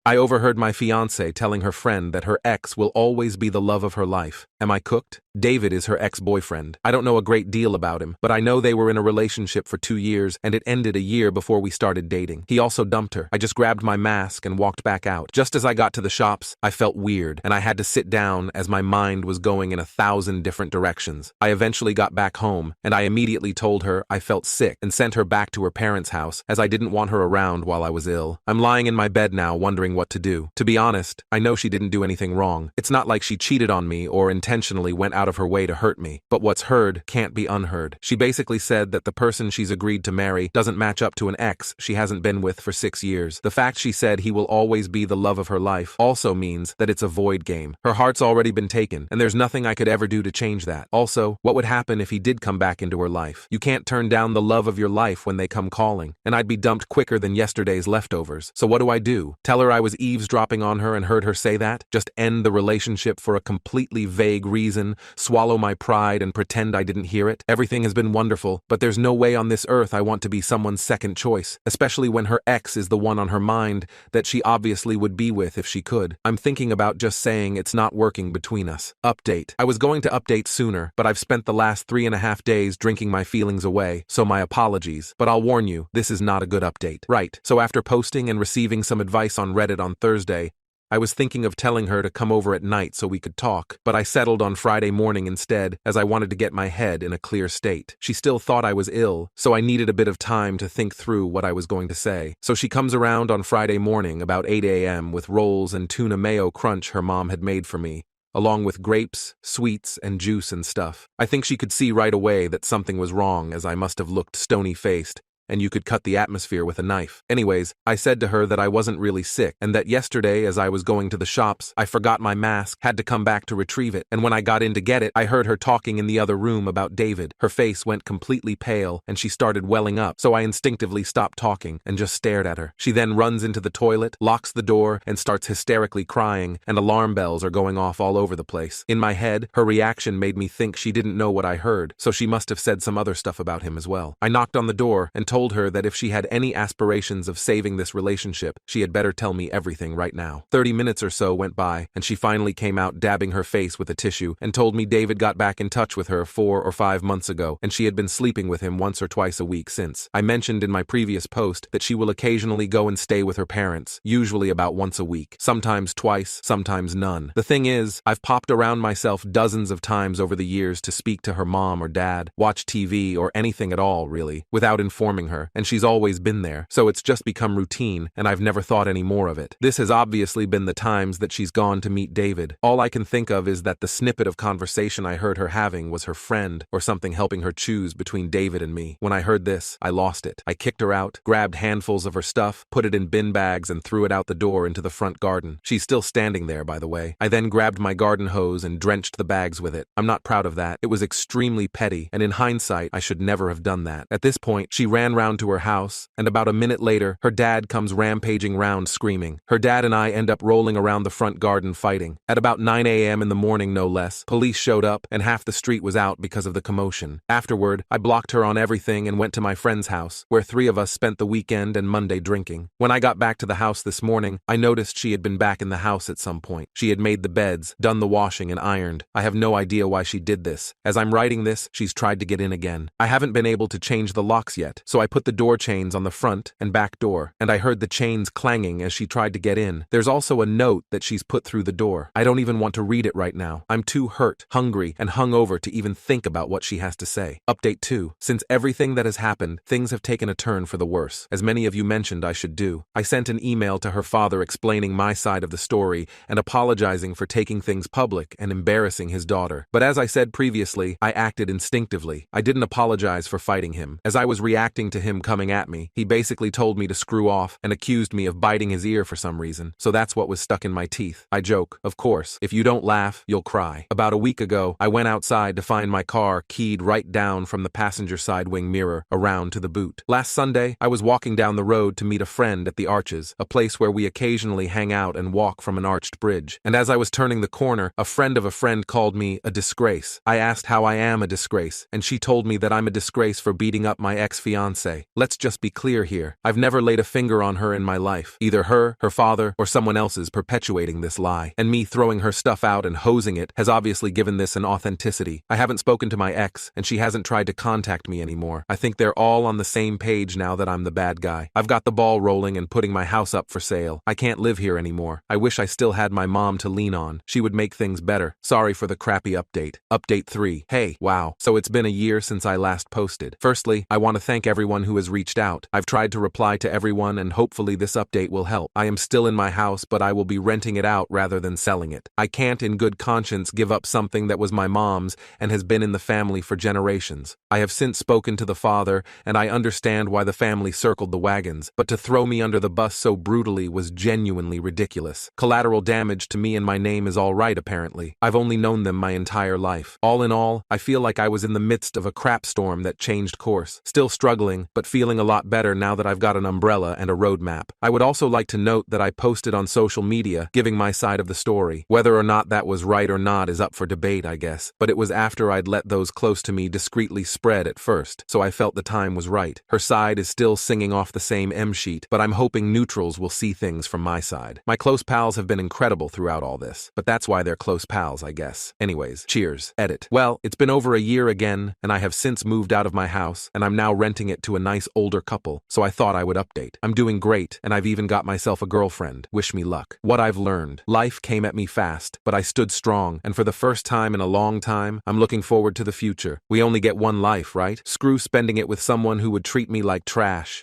I overheard my fiancée telling her friend that her ex will always be the love of her life. Am I cooked? David is her ex-boyfriend. I don't know a great deal about him, but I know they were in a relationship for 2 years and it ended a year before we started dating. He also dumped her. I just grabbed my mask and walked back out. Just as I got to the shops, I felt weird and I had to sit down as my mind was going in 1,000 different directions. I eventually got back home and I immediately told her I felt sick and sent her back to her parents' house as I didn't want her around while I was ill. I'm lying in my bed now wondering what to do. To be honest, I know she didn't do anything wrong. It's not like she cheated on me or intentionally went out of her way to hurt me. But what's heard can't be unheard. She basically said that the person she's agreed to marry doesn't match up to an ex she hasn't been with for 6 years. The fact she said he will always be the love of her life also means that it's a void game. Her heart's already been taken, and there's nothing I could ever do to change that. Also, what would happen if he did come back into her life? You can't turn down the love of your life when they come calling, and I'd be dumped quicker than yesterday's leftovers. So what do? Tell her I was eavesdropping on her and heard her say that? Just end the relationship for a completely vague reason, swallow my pride and pretend I didn't hear it? Everything has been wonderful, but there's no way on this earth I want to be someone's second choice, especially when her ex is the one on her mind that she obviously would be with if she could. I'm thinking about just saying it's not working between us. Update. I was going to update sooner, but I've spent the last 3.5 days drinking my feelings away, so my apologies. But I'll warn you, this is not a good update. Right, so after posting and receiving some advice on Reddit on Thursday, I was thinking of telling her to come over at night so we could talk, but I settled on Friday morning instead as I wanted to get my head in a clear state. She still thought I was ill, so I needed a bit of time to think through what I was going to say. So she comes around on Friday morning about 8 a.m. with rolls and tuna mayo crunch her mom had made for me, along with grapes, sweets, and juice and stuff. I think she could see right away that something was wrong as I must have looked stony-faced, and you could cut the atmosphere with a knife. Anyways, I said to her that I wasn't really sick, and that yesterday as I was going to the shops, I forgot my mask, had to come back to retrieve it, and when I got in to get it, I heard her talking in the other room about David. Her face went completely pale, and she started welling up, so I instinctively stopped talking and just stared at her. She then runs into the toilet, locks the door, and starts hysterically crying, and alarm bells are going off all over the place. In my head, her reaction made me think she didn't know what I heard, so she must have said some other stuff about him as well. I knocked on the door and told her that if she had any aspirations of saving this relationship, she had better tell me everything right now. 30 minutes or so went by, and she finally came out dabbing her face with a tissue and told me David got back in touch with her 4 or 5 months ago, and she had been sleeping with him once or twice a week since. I mentioned in my previous post that she will occasionally go and stay with her parents, usually about once a week, sometimes twice, sometimes none. The thing is, I've popped around myself dozens of times over the years to speak to her mom or dad, watch TV, or anything at all, really, without informing her, and she's always been there, so it's just become routine, and I've never thought any more of it. This has obviously been the times that she's gone to meet David. All I can think of is that the snippet of conversation I heard her having was her friend or something helping her choose between David and me. When I heard this, I lost it. I kicked her out, grabbed handfuls of her stuff, put it in bin bags, and threw it out the door into the front garden. She's still standing there, by the way. I then grabbed my garden hose and drenched the bags with it. I'm not proud of that. It was extremely petty, and in hindsight, I should never have done that. At this point, she ran round to her house, and about a minute later, her dad comes rampaging round screaming. Her dad and I end up rolling around the front garden fighting. At about 9 a.m. in the morning, no less, police showed up, and half the street was out because of the commotion. Afterward, I blocked her on everything and went to my friend's house, where 3 of us spent the weekend and Monday drinking. When I got back to the house this morning, I noticed she had been back in the house at some point. She had made the beds, done the washing, and ironed. I have no idea why she did this. As I'm writing this, she's tried to get in again. I haven't been able to change the locks yet, so I put the door chains on the front and back door, and I heard the chains clanging as she tried to get in. There's also a note that she's put through the door. I don't even want to read it right now. I'm too hurt, hungry, and hungover to even think about what she has to say. Update 2. Since everything that has happened, things have taken a turn for the worse, as many of you mentioned I should do. I sent an email to her father explaining my side of the story and apologizing for taking things public and embarrassing his daughter. But as I said previously, I acted instinctively. I didn't apologize for fighting him. As I was reacting to him coming at me, he basically told me to screw off and accused me of biting his ear for some reason. So that's what was stuck in my teeth. I joke, of course, if you don't laugh, you'll cry. About a week ago, I went outside to find my car keyed right down from the passenger side wing mirror around to the boot. Last Sunday, I was walking down the road to meet a friend at the Arches, a place where we occasionally hang out and walk from an arched bridge. And as I was turning the corner, a friend of a friend called me a disgrace. I asked how I am a disgrace, and she told me that I'm a disgrace for beating up my ex-fiancé. say. Let's just be clear here. I've never laid a finger on her in my life. Either her father, or someone else is perpetuating this lie. And me throwing her stuff out and hosing it has obviously given this an authenticity. I haven't spoken to my ex, and she hasn't tried to contact me anymore. I think they're all on the same page now that I'm the bad guy. I've got the ball rolling and putting my house up for sale. I can't live here anymore. I wish I still had my mom to lean on. She would make things better. Sorry for the crappy update. Update 3. Hey, wow. So it's been a year since I last posted. Firstly, I want to thank everyone who has reached out. I've tried to reply to everyone, and hopefully this update will help. I am still in my house, but I will be renting it out rather than selling it. I can't in good conscience give up something that was my mom's and has been in the family for generations. I have since spoken to the father, and I understand why the family circled the wagons, but to throw me under the bus so brutally was genuinely ridiculous. Collateral damage to me and my name is all right, apparently. I've only known them my entire life. All in all, I feel like I was in the midst of a crap storm that changed course. Still struggling, but feeling a lot better now that I've got an umbrella and a roadmap. I would also like to note that I posted on social media, giving my side of the story. Whether or not that was right or not is up for debate, I guess, but it was after I'd let those close to me discreetly spread at first, so I felt the time was right. Her side is still singing off the same M sheet, but I'm hoping neutrals will see things from my side. My close pals have been incredible throughout all this, but that's why they're close pals, I guess. Anyways, cheers. Edit. Well, it's been over a year again, and I have since moved out of my house, and I'm now renting it to a nice older couple, so I thought I would update. I'm doing great, and I've even got myself a girlfriend. Wish me luck. What I've learned. Life came at me fast, but I stood strong, and for the first time in a long time, I'm looking forward to the future. We only get one life, right? Screw spending it with someone who would treat me like trash.